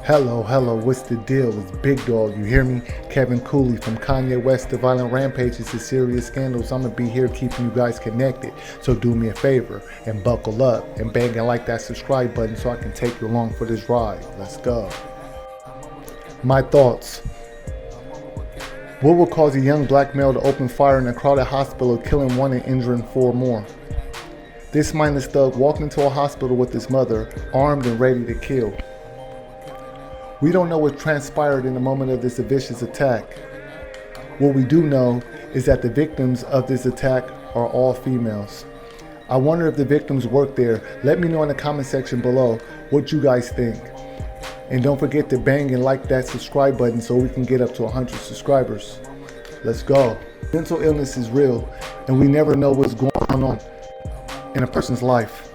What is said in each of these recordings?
Hello, what's the deal? It's Big Dog, you hear me? Kevin Cooley from Kanye West to Violent Rampages to Serious Scandals. I'm gonna be here keeping you guys connected. So do me a favor and buckle up and bang and like that subscribe button so I can take you along for this ride. Let's go. My thoughts. What will cause a young black male to open fire in a crowded hospital, killing one and injuring four more? This mindless thug walked into a hospital with his mother, armed and ready to kill. We don't know what transpired in the moment of this vicious attack. What we do know is that the victims of this attack are all females. I wonder if the victims work there. Let me know in the comment section below what you guys think. And don't forget to bang and like that subscribe button so we can get up to 100 subscribers. Let's go. Mental illness is real and we never know what's going on in a person's life.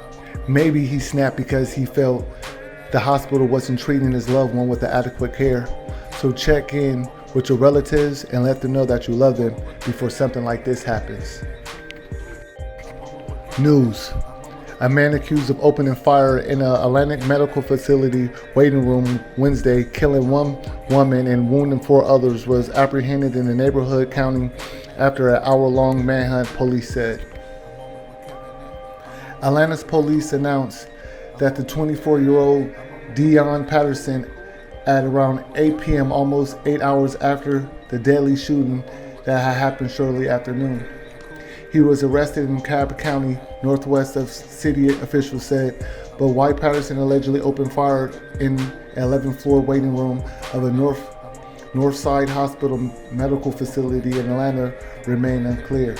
Maybe he snapped because he felt the hospital wasn't treating his loved one with the adequate care. So check in with your relatives and let them know that you love them before something like this happens. News. A man accused of opening fire in an Atlantic medical facility waiting room Wednesday, killing one woman and wounding four others, was apprehended in the neighborhood county after an hour-long manhunt, police said. Atlanta's police announced that the 24-year-old Deion Patterson, at around 8 p.m., almost 8 hours after the deadly shooting that had happened shortly after noon. He was arrested in Cobb County, northwest of city officials said, but why Patterson allegedly opened fire in an 11th floor waiting room of a Northside Hospital medical facility in Atlanta remained unclear.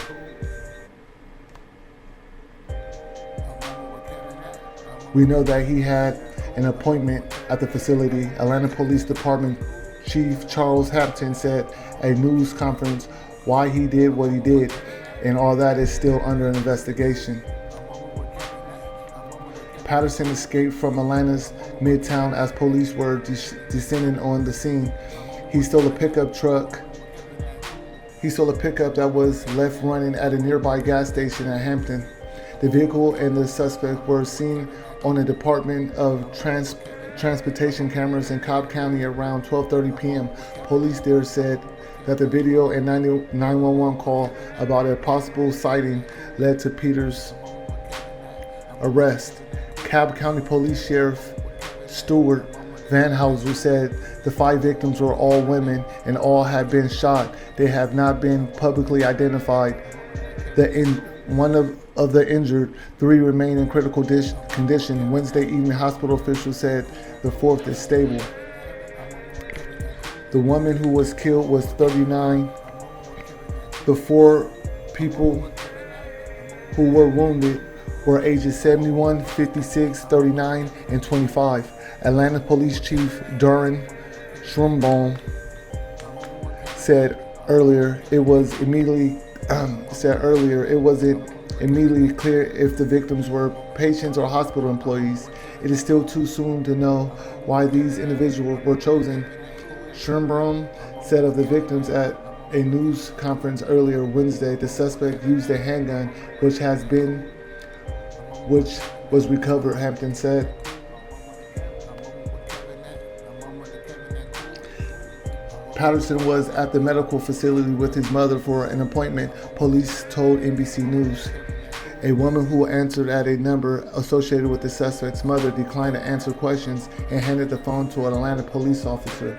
We know that he had an appointment at the facility. Atlanta Police Department Chief Charles Hampton said at a news conference why he did what he did, and all that is still under investigation. Patterson escaped from Atlanta's Midtown as police were descending on the scene. He stole a pickup that was left running at a nearby gas station at Hampton. The vehicle and the suspect were seen on the Department of Transportation cameras in Cobb County around 12:30 p.m. Police there said that the video and 911 call about a possible sighting led to Peter's arrest. Cobb County Police Sheriff Stuart Van Houser said the 5 victims were all women and all had been shot. They have not been publicly identified. One of the injured, 3 remain in critical condition. Wednesday evening, hospital officials said the 4th is stable. The woman who was killed was 39. The 4 people who were wounded were ages 71, 56, 39, and 25. Atlanta Police Chief Deion Patterson said earlier it wasn't immediately clear if the victims were patients or hospital employees. It is still too soon to know why these individuals were chosen. Patterson said of the victims at a news conference earlier Wednesday, the suspect used a handgun, which was recovered, Hampton said. Patterson was at the medical facility with his mother for an appointment, police told NBC News. A woman who answered at a number associated with the suspect's mother declined to answer questions and handed the phone to an Atlanta police officer.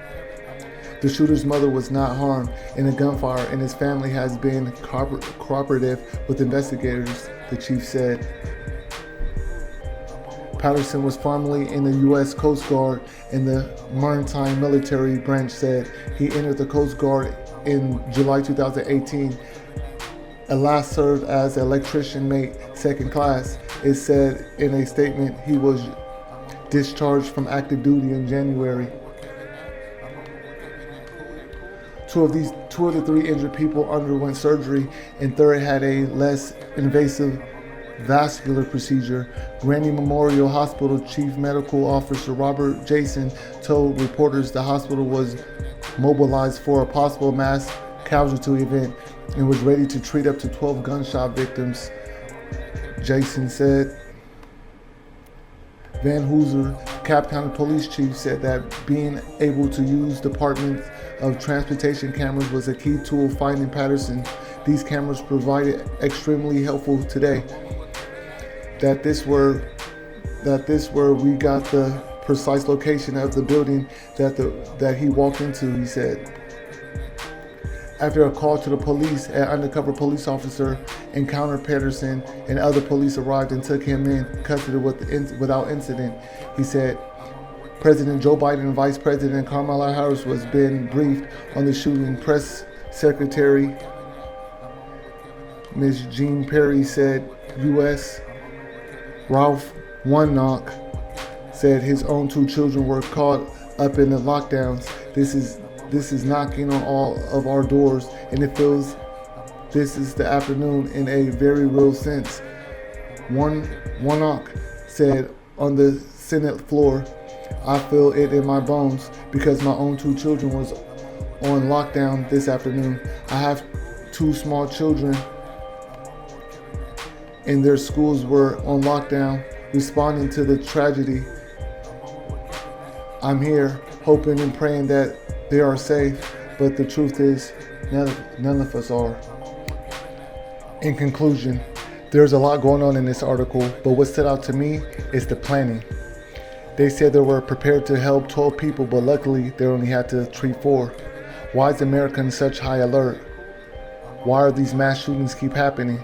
The shooter's mother was not harmed in the gunfire and his family has been cooperative with investigators, the chief said. Patterson was formerly in the U.S. Coast Guard and the Maritime Military Branch said he entered the Coast Guard in July 2018 and last served as an electrician mate, 2nd class. It said in a statement he was discharged from active duty in January. Two of the 3 injured people underwent surgery and 3rd had a less invasive vascular procedure. Grady Memorial Hospital Chief Medical Officer Robert Jason told reporters the hospital was mobilized for a possible mass casualty event and was ready to treat up to 12 gunshot victims, Jason said. Van Hooser, DeKalb County Police Chief said that being able to use Department of Transportation cameras was a key tool finding Patterson. These cameras provided extremely helpful today. That this where we got the precise location of the building that he walked into, he said. After a call to the police, an undercover police officer encountered Patterson and other police arrived and took him in custody without incident. He said President Joe Biden and Vice President Kamala Harris was being briefed on the shooting. Press Secretary Ms. Jean Perry said U.S. Ralph Warnock said his own 2 children were caught up in the lockdowns. This is knocking on all of our doors, and it feels this is the afternoon in a very real sense. Warnock said on the Senate floor, I feel it in my bones because my own 2 children was on lockdown this afternoon. I have 2 small children and their schools were on lockdown, responding to the tragedy. I'm here hoping and praying that they are safe, but the truth is none of us are. In conclusion, there's a lot going on in this article, but what stood out to me is the planning. They said they were prepared to help 12 people, but luckily they only had to treat 4. Why is America in such high alert? Why are these mass shootings keep happening?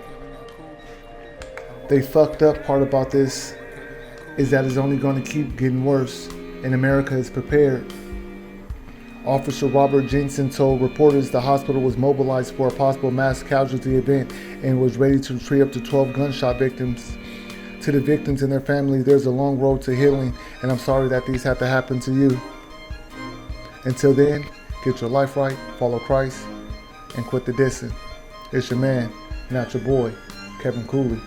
The fucked up part about this is that it's only going to keep getting worse, and America is prepared. Officer Robert Jensen told reporters the hospital was mobilized for a possible mass casualty event and was ready to treat up to 12 gunshot victims. To the victims and their family, there's a long road to healing, and I'm sorry that these have to happen to you. Until then, get your life right, follow Christ, and quit the dissing. It's your man, not your boy, Kevin Cooley,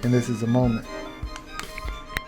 and this is a moment.